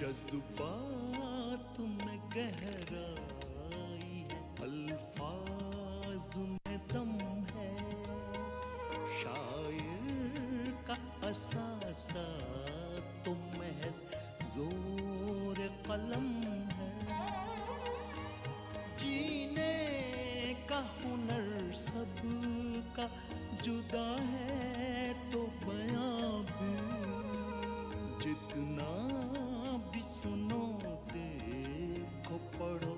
जज्बात में गहराई है, अल्फाज में दम है, शायर का असासा तो महज जोर कलम है, जीने का हुनर सबका जुदा है तो बयां भी जितना भी सुनो देखो पढ़ो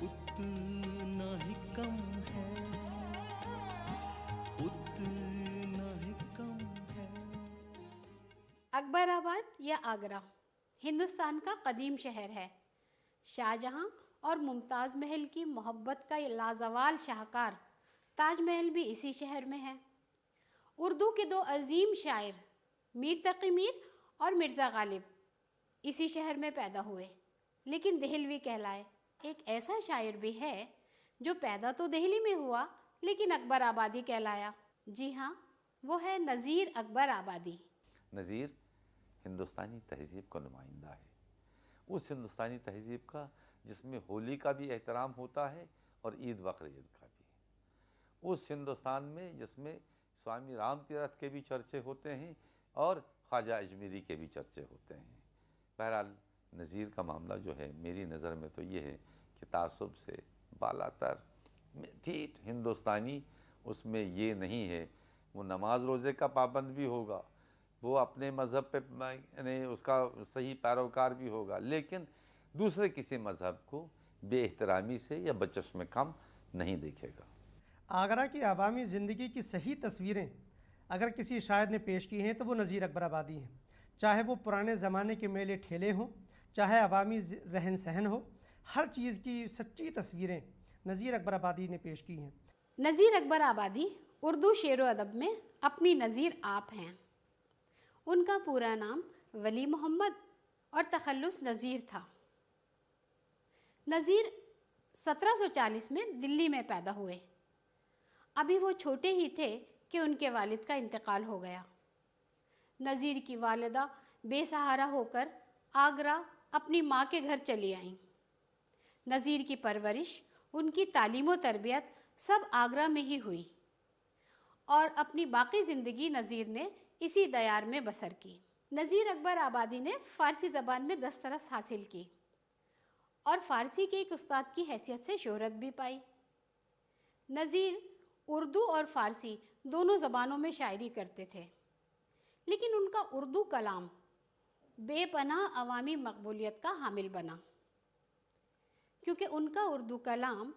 उतना ही कम है, उतना ही कम है। अकबराबाद या आगरा हिंदुस्तान का कदीम शहर है। शाहजहां और मुमताज़ महल की मोहब्बत का लाजवाल शाहकार ताजमहल भी इसी शहर में है। उर्दू के दो अजीम शायर मीर तक़ी मीर और मिर्ज़ा गालिब इसी शहर में पैदा हुए, लेकिन देहलवी कहलाए। एक ऐसा शायर भी है जो पैदा तो दिल्ली में हुआ लेकिन अकबराबादी कहलाया। जी हाँ, वो है नज़ीर अकबर आबादी। नज़ीर हिंदुस्तानी तहज़ीब का नुमाइंदा है, उस हिंदुस्तानी तहज़ीब का जिसमें होली का भी एहतराम होता है और ईद बकर ईद का भी, उस हिंदुस्तान में जिसमें स्वामी राम तीरथ के भी चर्चे होते हैं और ख्वाजा अजमेरी के भी चर्चे होते हैं। बहरहाल नज़ीर का मामला जो है मेरी नज़र में तो ये है कि तासुब से बालातर ठीक हिंदुस्तानी, उसमें ये नहीं है वो नमाज रोज़े का पाबंद भी होगा, वो अपने मज़हब पे यानी उसका सही पैरोकार भी होगा, लेकिन दूसरे किसी मज़हब को बेएहतरामी से या बचश में कम नहीं देखेगा। आगरा की आवामी ज़िंदगी की सही तस्वीरें अगर किसी शायर ने पेश की हैं तो वो नज़ीर अकबर आबादी हैं। चाहे वो पुराने ज़माने के मेले ठेले हों, चाहे अवामी रहन सहन हो, हर चीज़ की सच्ची तस्वीरें नज़ीर अकबर आबादी ने पेश की हैं। नज़ीर अकबर आबादी उर्दू शेर व अदब में अपनी नज़ीर आप हैं। उनका पूरा नाम वली मोहम्मद और तखल्लुस नज़ीर था। नज़ीर 1740 में दिल्ली में पैदा हुए। अभी वो छोटे ही थे कि उनके वालिद का इंतकाल हो गया। नज़ीर की वालिदा बेसहारा होकर आगरा अपनी माँ के घर चली आईं। नज़ीर की परवरिश, उनकी तालीम व तरबियत सब आगरा में ही हुई और अपनी बाकी ज़िंदगी नज़ीर ने इसी दयार में बसर की। नज़ीर अकबर आबादी ने फ़ारसी ज़बान में दस्तरस हासिल की और फ़ारसी के एक उस्ताद की हैसियत से शोहरत भी पाई। नज़ीर उर्दू और फ़ारसी दोनों ज़बानों में शायरी करते थे, लेकिन उनका उर्दू कलाम बेपनाह अवामी मकबूलियत का हामिल बना, क्योंकि उनका उर्दू कलाम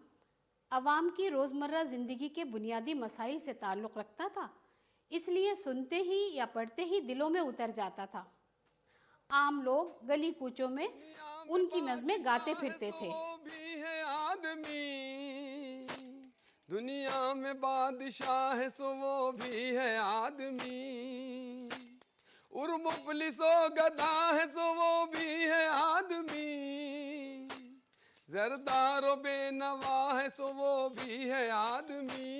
अवाम की रोज़मर्रा ज़िंदगी के बुनियादी मसाइल से ताल्लुक़ रखता था, इसलिए सुनते ही या पढ़ते ही दिलों में उतर जाता था। आम लोग गली कूचों में उनकी नज़में गाते फिरते थे। दुनिया में बादशाह है सो वो भी है आदमी, और मुफलिसो गदा है सो वो भी है आदमी, ज़रदारो बेनवा है सो वो भी है आदमी,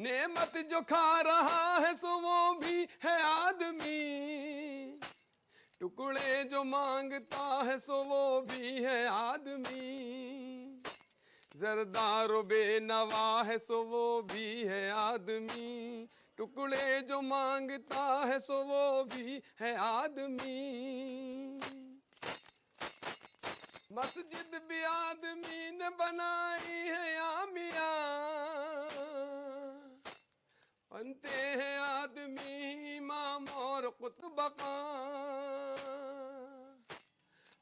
नेमत जो खा रहा है सो वो भी है आदमी, टुकड़े जो मांगता है सो वो भी है आदमी, ज़रदारो बेनवा है सो वो भी है आदमी, टुकड़े जो मांगता है सो वो भी है आदमी। मस्जिद भी आदमी ने बनाई है आमिया, बनते हैं आदमी इमाम और कुतुबका,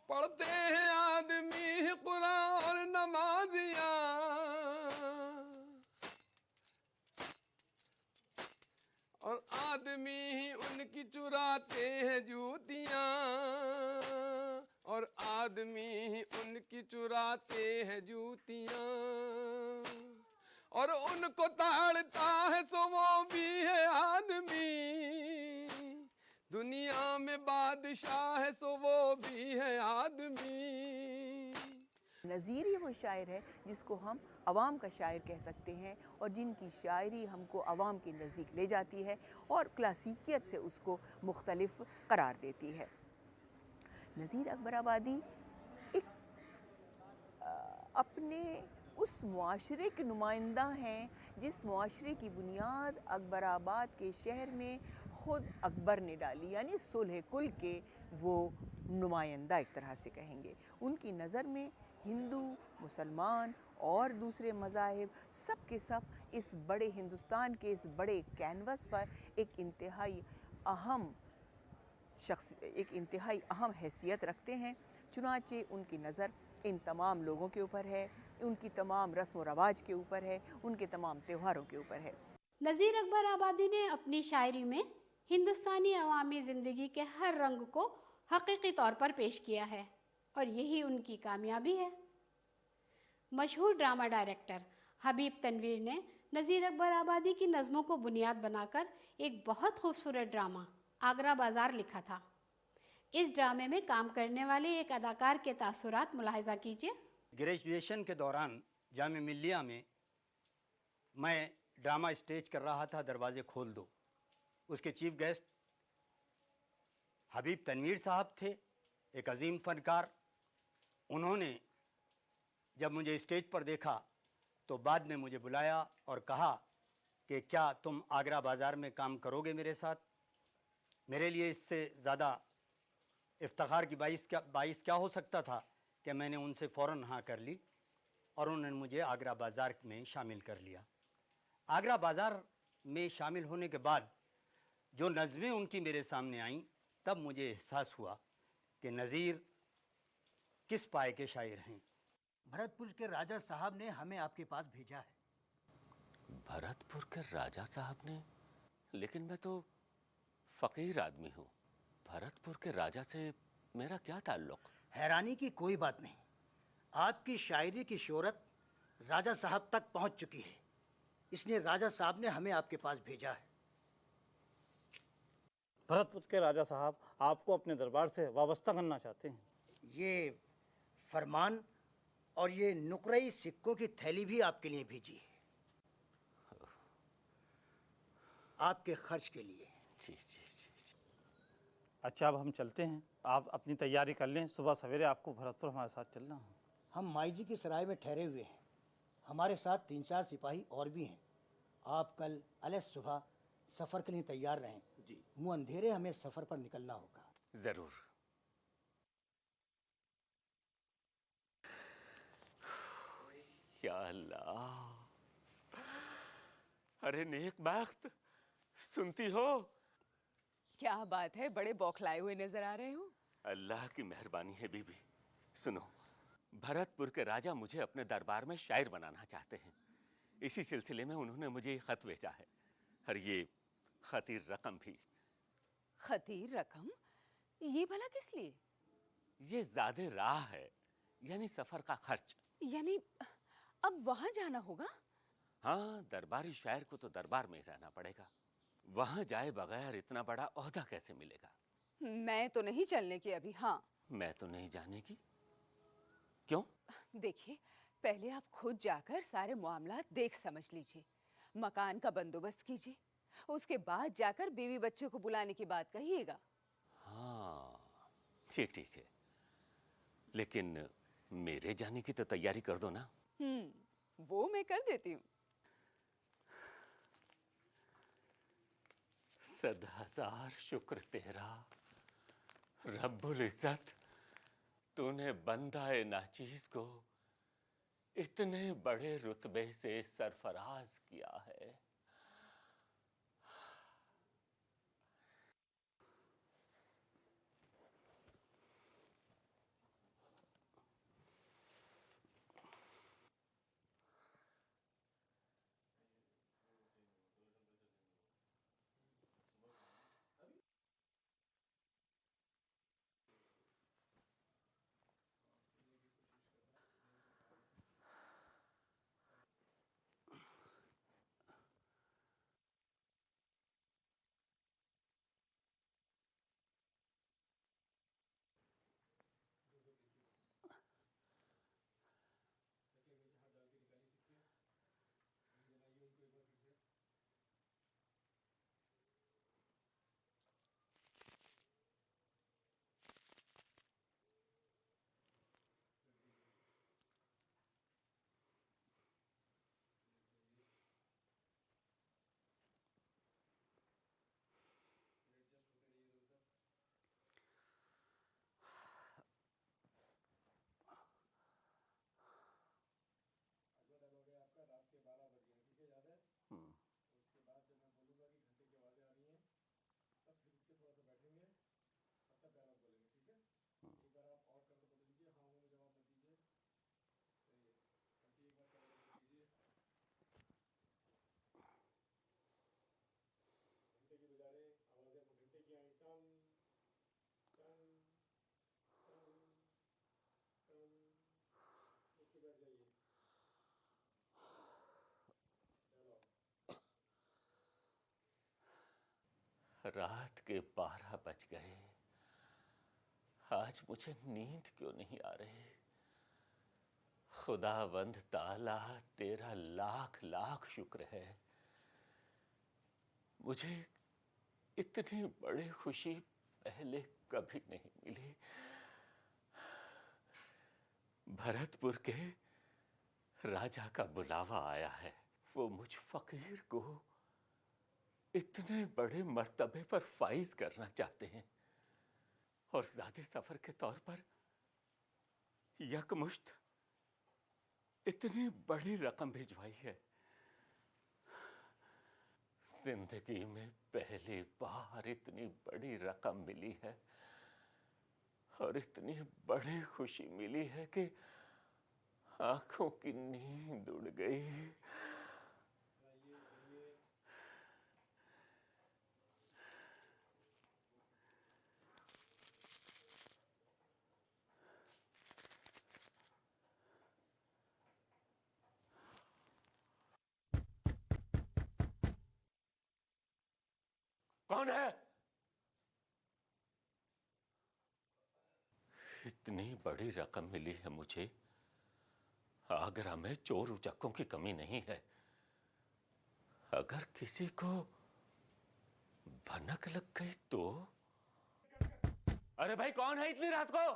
पढ़ते हैं आदमी कुरान और नमाजिया, और आदमी ही उनकी चुराते हैं जूतियाँ, और आदमी ही उनकी चुराते हैं जूतियाँ, और उनको ताड़ता है सो वो भी है आदमी, दुनिया में बादशाह है सो वो भी है आदमी। नज़ीर ही वो शायर है जिसको हम अवाम का शायर कह सकते हैं और जिनकी शायरी हमको अवाम के नज़दीक ले जाती है और क्लासिकियत से उसको मुख्तलिफ करार देती है। नज़ीर अकबर आबादी एक अपने उस मुआशरे के नुमाइंदा हैं जिस मुआशरे की बुनियाद अकबराबाद के शहर में ख़ुद अकबर ने डाली, यानी सुलह कुल के वो नुमाइंदा एक तरह से कहेंगे। उनकी नज़र में हिंदू, मुसलमान और दूसरे मज़ाहिब सब के सब इस बड़े हिंदुस्तान के इस बड़े कैनवस पर एक इंतहाई अहम हैसियत रखते हैं। चुनाचे उनकी नज़र इन तमाम लोगों के ऊपर है, उनकी तमाम रस्म व रवाज के ऊपर है, उनके तमाम त्योहारों के ऊपर है। नज़ीर अकबर आबादी ने अपनी शायरी में हिंदुस्तानी अवामी ज़िंदगी के हर रंग को हकीकी तौर पर पेश किया है और यही उनकी कामयाबी है। मशहूर ड्रामा डायरेक्टर हबीब तनवीर ने नज़ीर अकबर आबादी की नज़मों को बुनियाद बनाकर एक बहुत खूबसूरत ड्रामा आगरा बाज़ार लिखा था। इस ड्रामे में काम करने वाले एक अदाकार के तासुरात मुलाहिज़ा कीजिए। ग्रेजुएशन के दौरान जामिया मिल्लिया में मैं ड्रामा स्टेज कर रहा था, दरवाज़े खोल दो। उसके चीफ गेस्ट हबीब तनवीर साहब थे, एक अजीम फ़नकार। उन्होंने जब मुझे स्टेज पर देखा तो बाद में मुझे बुलाया और कहा कि क्या तुम आगरा बाज़ार में काम करोगे मेरे साथ। मेरे लिए इससे ज़्यादा इफ्तिखार की बाइस क्या हो सकता था कि मैंने उनसे फ़ौरन हाँ कर ली और उन्होंने मुझे आगरा बाज़ार में शामिल कर लिया। आगरा बाज़ार में शामिल होने के बाद जो नज़में उनकी मेरे सामने आईं, तब मुझे एहसास हुआ कि नज़ीर किस पाए के शायर हैं। भरतपुर के राजा साहब ने हमें आपके पास भेजा है। भरतपुर के राजा साहब ने? लेकिन मैं तो फ़कीर आदमी हूँ। भरतपुर के राजा से मेरा क्या ताल्लुक़? हैरानी की कोई बात नहीं। आपकी शायरी की शोहरत राजा साहब तक पहुँच चुकी है, इसलिए राजा साहब ने हमें आपके पास भेजा है। भरतपुर के राजा साहब आपको अपने दरबार से वाबस्ता करना चाहते हैं। ये फरमान और ये नुकरई सिक्कों की थैली भी आपके लिए भेजी है, आपके खर्च के लिए। जी जी जी जी। अच्छा, अब हम चलते हैं, आप अपनी तैयारी कर लें। सुबह सवेरे आपको भरतपुर हमारे साथ चलना है। हम माई जी की सराय में ठहरे हुए हैं, हमारे साथ 3-4 सिपाही और भी हैं। आप कल अलग सुबह सफ़र के लिए तैयार रहें जी। मुँह अंधेरे हमें सफ़र पर निकलना होगा। ज़रूर। या अल्लाह, अरे नेक बख्त, सुनती हो? क्या बात है, बड़े बौखलाए हुए नजर आ रहे हो। अल्लाह की मेहरबानी है बीबी। सुनो, भरतपुर के राजा मुझे अपने दरबार में शायर बनाना चाहते हैं। इसी सिलसिले में उन्होंने मुझे ये खत भेजा है और ये खतीर रकम भी। खतीर रकम? ये भला किस लिए? ये ज़्यादा राह है, यानी सफ़र का खर्च। यानी अब वहां जाना होगा? हाँ, दरबारी शायर को तो दरबार में ही रहना पड़ेगा। वहां जाए बगैर इतना बड़ा ओहदा कैसे मिलेगा? मैं तो नहीं चलने की अभी। हाँ, मैं तो नहीं जाने की। क्यों? देखिए, पहले आप खुद जाकर सारे मामलात देख समझ लीजिए, मकान का बंदोबस्त कीजिए, उसके बाद जाकर बीवी बच्चों को बुलाने की बात कहिएगा। हाँ, ये ठीक है, लेकिन मेरे जाने की तो तैयारी कर दो ना। वो मैं कर देती हूँ। 100,000 शुक्र तेरा रब्बुल इज्जत, तूने बंदाए नाचीज को इतने बड़े रुतबे से सरफराज किया है। रात के 12 बज गए। आज मुझे नींद क्यों नहीं आ रही? खुदावंद ताला तेरा लाख लाख शुक्र है, मुझे इतनी बड़ी खुशी पहले कभी नहीं मिली। भरतपुर के राजा का बुलावा आया है। वो मुझ फकीर को इतने बड़े मर्तबे पर फाइज करना चाहते हैं और ज़ादे सफर के तौर पर यकमुश्त इतनी बड़ी रकम भिजवाई है। जिंदगी में पहली बार इतनी बड़ी रकम मिली है और इतनी बड़ी खुशी मिली है कि आंखों की नींद उड़ गई। कौन है? इतनी बड़ी रकम मिली है मुझे। आगरा में चोर उचक्कों की कमी नहीं है। अगर किसी को भनक लग गई तो? अरे भाई, कौन है इतनी रात को?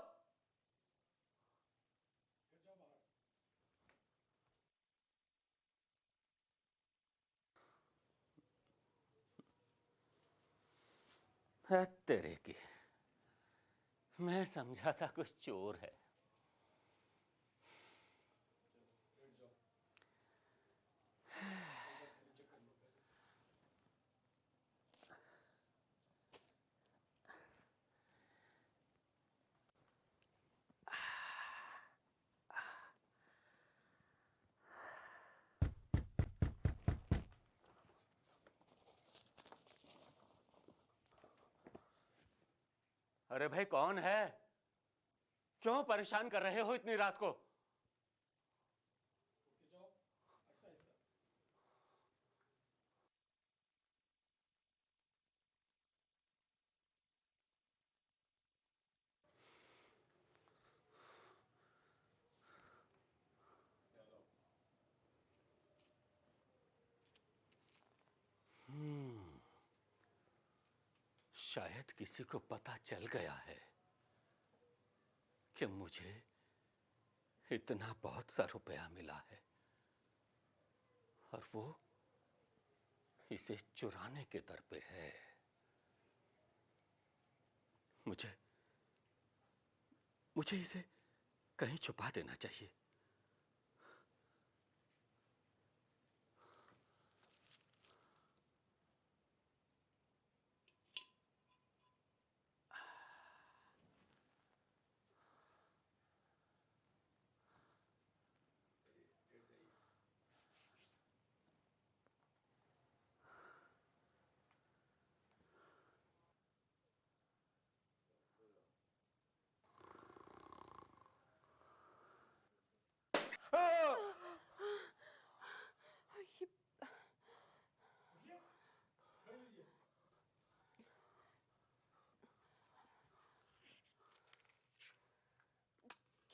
तेरे की, मैं समझा था कुछ चोर है। अरे भाई, कौन है? क्यों परेशान कर रहे हो इतनी रात को? शायद किसी को पता चल गया है कि मुझे इतना बहुत सा रुपया मिला है और वो इसे चुराने के दर पे है। मुझे इसे कहीं छुपा देना चाहिए।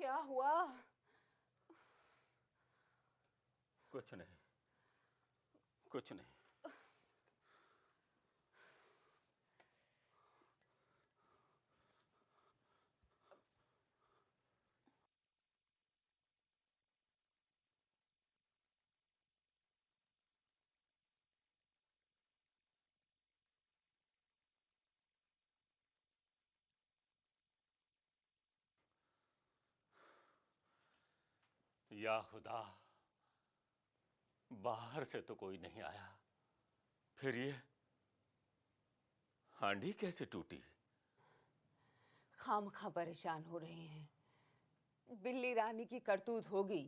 क्या हुआ? कुछ नहीं, कुछ नहीं। या खुदा, बाहर से तो कोई नहीं आया, फिर ये हांडी कैसे टूटी? खामखा परेशान हो रहे हैं। बिल्ली रानी की करतूत होगी।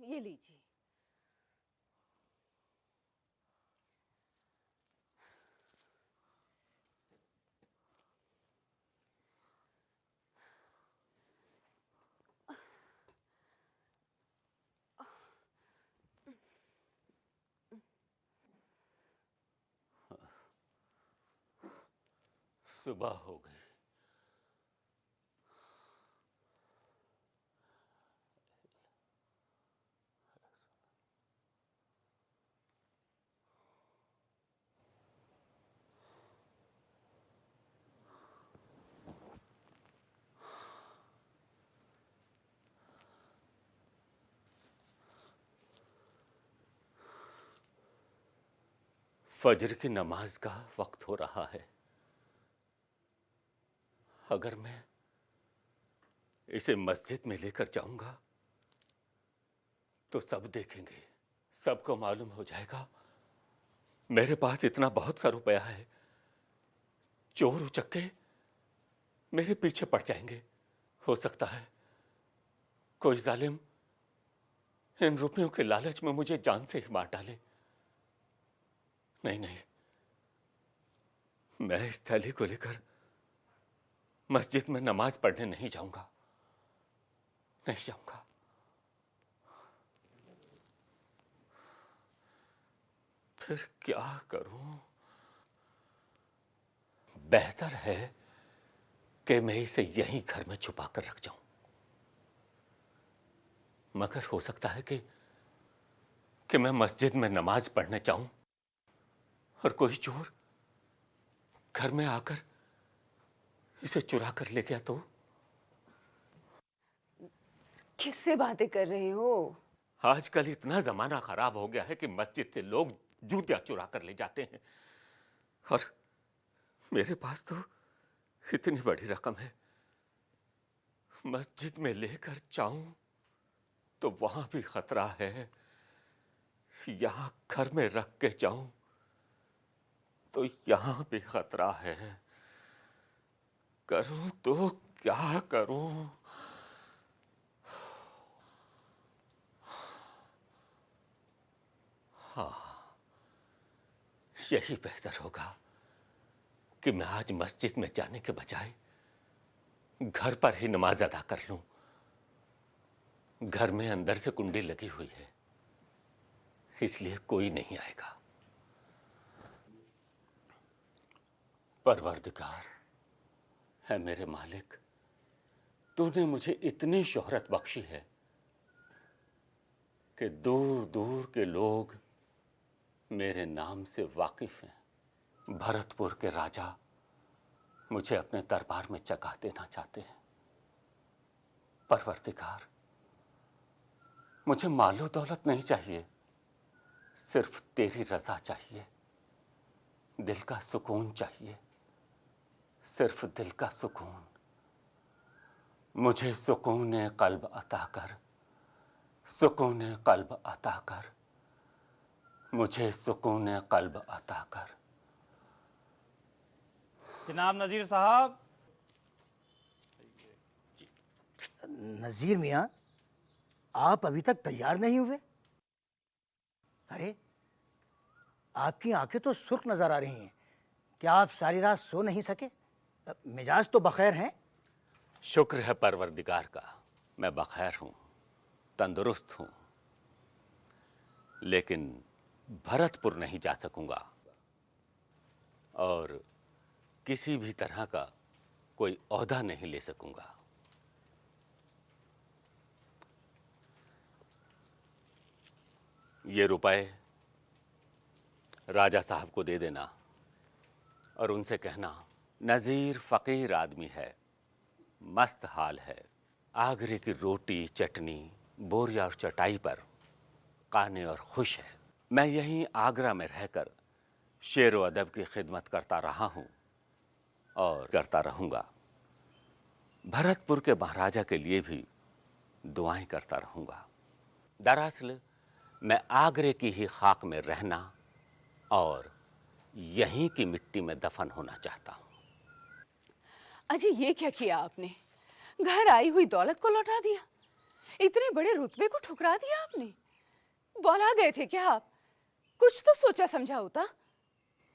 ये लीजिए। सुबह हो गई। फजर की नमाज का वक्त हो रहा है। अगर मैं इसे मस्जिद में लेकर जाऊंगा तो सब देखेंगे, सबको मालूम हो जाएगा मेरे पास इतना बहुत सा रुपया है। चोर उचक्के मेरे पीछे पड़ जाएंगे। हो सकता है कोई जालिम इन रुपयों के लालच में मुझे जान से ही मार डाले। नहीं नहीं, मैं इस थैली को लेकर मस्जिद में नमाज पढ़ने नहीं जाऊंगा, नहीं जाऊंगा। फिर क्या करूं? बेहतर है कि मैं इसे यहीं घर में छुपा कर रख जाऊं, मगर हो सकता है कि मैं मस्जिद में नमाज पढ़ने जाऊं और कोई चोर घर में आकर इसे चुरा कर ले गया तो? किससे बातें कर रहे हो? आजकल इतना जमाना खराब हो गया है कि मस्जिद से लोग जूतियां चुरा कर ले जाते हैं, और मेरे पास तो इतनी बड़ी रकम है। मस्जिद में लेकर जाऊं तो वहां भी खतरा है, यहां घर में रख के जाऊं तो यहां भी खतरा है। करूं तो क्या करूं? हाँ, यही बेहतर होगा कि मैं आज मस्जिद में जाने के बजाय घर पर ही नमाज अदा कर लूं। घर में अंदर से कुंडी लगी हुई है, इसलिए कोई नहीं आएगा। परवरदिगार है मेरे मालिक, तूने मुझे इतनी शोहरत बख्शी है कि दूर दूर के लोग मेरे नाम से वाकिफ हैं। भरतपुर के राजा मुझे अपने दरबार में जगह देना चाहते हैं। परवरदिगार, मुझे मालो दौलत नहीं चाहिए, सिर्फ तेरी रजा चाहिए। दिल का सुकून चाहिए, सिर्फ दिल का सुकून। मुझे सुकून कल्ब अता कर, सुकून कल्ब अता कर, मुझे सुकून कल्ब अता कर। जनाब नज़ीर साहब। नज़ीर मियाँ, आप अभी तक तैयार नहीं हुए? अरे, आपकी आंखें तो सुर्ख नजर आ रही हैं। क्या आप सारी रात सो नहीं सके? मिजाज तो बखैर हैं? शुक्र है परवरदिगार का, मैं बखैर हूं, तंदुरुस्त हूं, लेकिन भरतपुर नहीं जा सकूंगा और किसी भी तरह का कोई ओहदा नहीं ले सकूंगा। ये रुपए राजा साहब को दे देना और उनसे कहना, नज़ीर फ़कीर आदमी है, मस्त हाल है, आगरे की रोटी चटनी बोरिया और चटाई पर काने और खुश है। मैं यहीं आगरा में रहकर शेर व अदब की खिदमत करता रहा हूँ और करता रहूँगा। भरतपुर के महाराजा के लिए भी दुआएं करता रहूँगा। दरअसल मैं आगरे की ही खाक में रहना और यहीं की मिट्टी में दफन होना चाहता हूँ। अजी, ये क्या किया आपने? घर आई हुई दौलत को लौटा दिया। इतने बड़े रुतबे को ठुकरा दिया आपने। बौला गए थे क्या आप? कुछ तो सोचा समझा होता।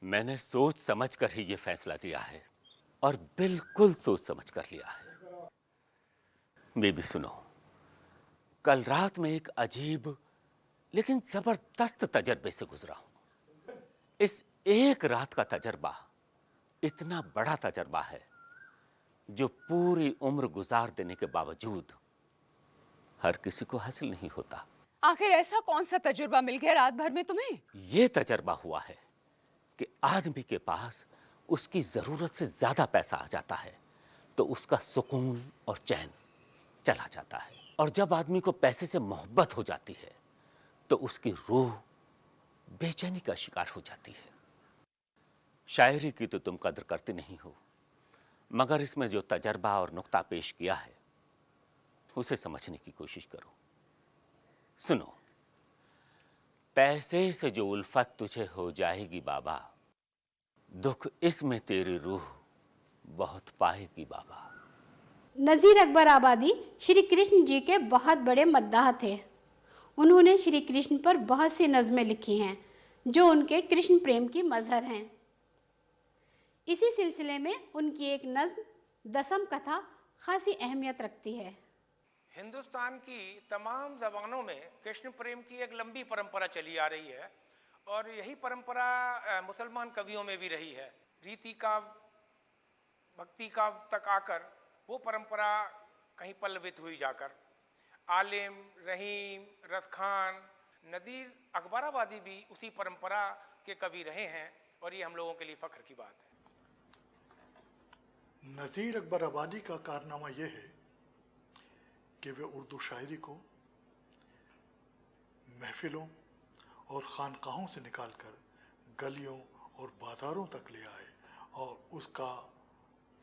मैंने सोच समझ कर ही ये फैसला लिया है, और बिल्कुल सोच समझ कर लिया है। बेबी सुनो, कल रात में एक अजीब लेकिन जबरदस्त तजर्बे से गुजरा हूं। इस एक रात का तजर्बा इतना बड़ा तजर्बा है जो पूरी उम्र गुजार देने के बावजूद हर किसी को हासिल नहीं होता। आखिर ऐसा कौन सा तजुर्बा मिल गया रात भर में तुम्हें? ये तजर्बा हुआ है कि आदमी के पास उसकी जरूरत से ज्यादा पैसा आ जाता है तो उसका सुकून और चैन चला जाता है, और जब आदमी को पैसे से मोहब्बत हो जाती है तो उसकी रूह बेचैनी का शिकार हो जाती है। शायरी की तो तुम कदर करते नहीं हो, मगर इसमें जो तजर्बा और नुक्ता पेश किया है उसे समझने की कोशिश करो। सुनो, पैसे से जो उल्फत तुझे हो जाएगी बाबा, दुख इसमें तेरी रूह बहुत पाएगी बाबा। नज़ीर अकबर आबादी श्री कृष्ण जी के बहुत बड़े मद्दाह थे। उन्होंने श्री कृष्ण पर बहुत सी नज़में लिखी हैं जो उनके कृष्ण प्रेम की मजहर हैं। इसी सिलसिले में उनकी एक नज़्म दसम कथा खासी अहमियत रखती है। हिंदुस्तान की तमाम ज़बानों में कृष्ण प्रेम की एक लंबी परंपरा चली आ रही है, और यही परंपरा मुसलमान कवियों में भी रही है। रीति काव्य, भक्ति काव्य तक आकर वो परंपरा कहीं पल्लवित हुई जाकर आलिम, रहीम, रसखान, नज़ीर अकबराबादी भी उसी परंपरा के कवि रहे हैं, और ये हम लोगों के लिए फ़ख्र की बात है। नज़ीर अकबराबादी का कारनामा यह है कि वे उर्दू शायरी को महफिलों और खानकाहों से निकालकर गलियों और बाज़ारों तक ले आए और उसका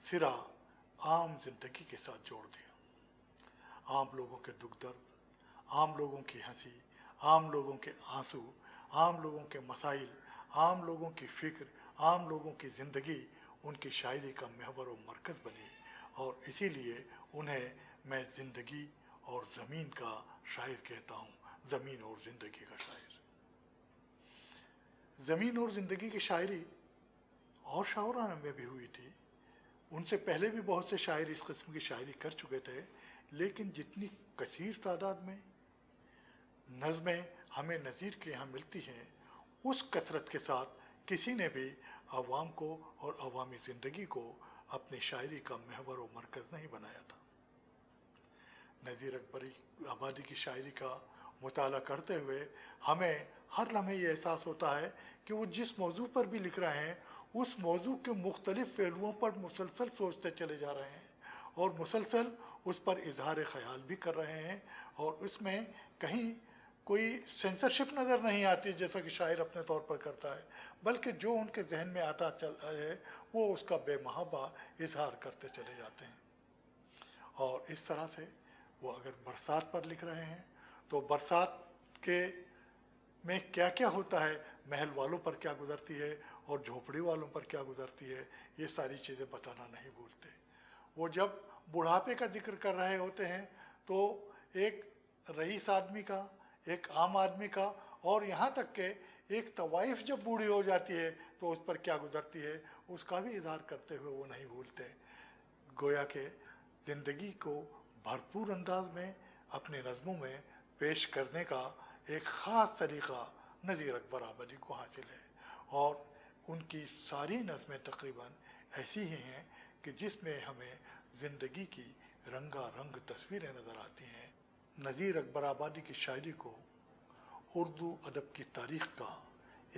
सिरा आम जिंदगी के साथ जोड़ दिया। आम लोगों के दुख दर्द, आम लोगों की हंसी, आम लोगों के आंसू, आम लोगों के मसाइल, आम लोगों की फ़िक्र, आम लोगों की ज़िंदगी उनकी शायरी का महवर और मरकज़ बनी, और इसीलिए उन्हें मैं ज़िंदगी और ज़मीन का शायर कहता हूँ, ज़मीन और ज़िंदगी का शायर। ज़मीन और ज़िंदगी की शायरी और शायराना में भी हुई थी। उनसे पहले भी बहुत से शायर इस किस्म की शायरी कर चुके थे, लेकिन जितनी कसीर तादाद में नज़में हमें नज़ीर के यहाँ मिलती हैं, उस कसरत के साथ किसी ने भी अवाम को और अवामी ज़िंदगी को अपनी शायरी का महवर और मरकज़ नहीं बनाया था। नज़ीर अकबरी आबादी की शायरी का मुताला करते हुए हमें हर लम्हे ये एहसास होता है कि वो जिस मौजू पर भी लिख रहे हैं उस मौजू के मुख्तलिफ़ पहलुओं पर मुसलसल सोचते चले जा रहे हैं और मुसलसल उस पर इजहार ख़याल भी कर रहे हैं, और उसमें कहीं कोई सेंसरशिप नज़र नहीं आती जैसा कि शायर अपने तौर पर करता है, बल्कि जो उनके जहन में आता चल है वो उसका बेमहाबा इजहार करते चले जाते हैं। और इस तरह से वो अगर बरसात पर लिख रहे हैं तो बरसात के में क्या क्या होता है, महल वालों पर क्या गुज़रती है और झोपड़ी वालों पर क्या गुज़रती है, ये सारी चीज़ें बताना नहीं भूलते। वो जब बुढ़ापे का जिक्र कर रहे होते हैं तो एक रईस आदमी का, एक आम आदमी का, और यहाँ तक के एक तवाइफ जब बूढ़ी हो जाती है तो उस पर क्या गुज़रती है उसका भी इज़हार करते हुए वो नहीं भूलते। गोया के ज़िंदगी को भरपूर अंदाज में अपने नज़मों में पेश करने का एक ख़ास तरीक़ा नज़ीर अकबर आबादी को हासिल है, और उनकी सारी नज़में तकरीबन ऐसी ही हैं कि जिसमें हमें ज़िंदगी की रंगारंग तस्वीरें नज़र आती हैं। नज़ीर अकबर आबादी की शायरी को उर्दू अदब की तारीख़ का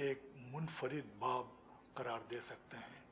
एक मुनफरिद बाब करार दे सकते हैं।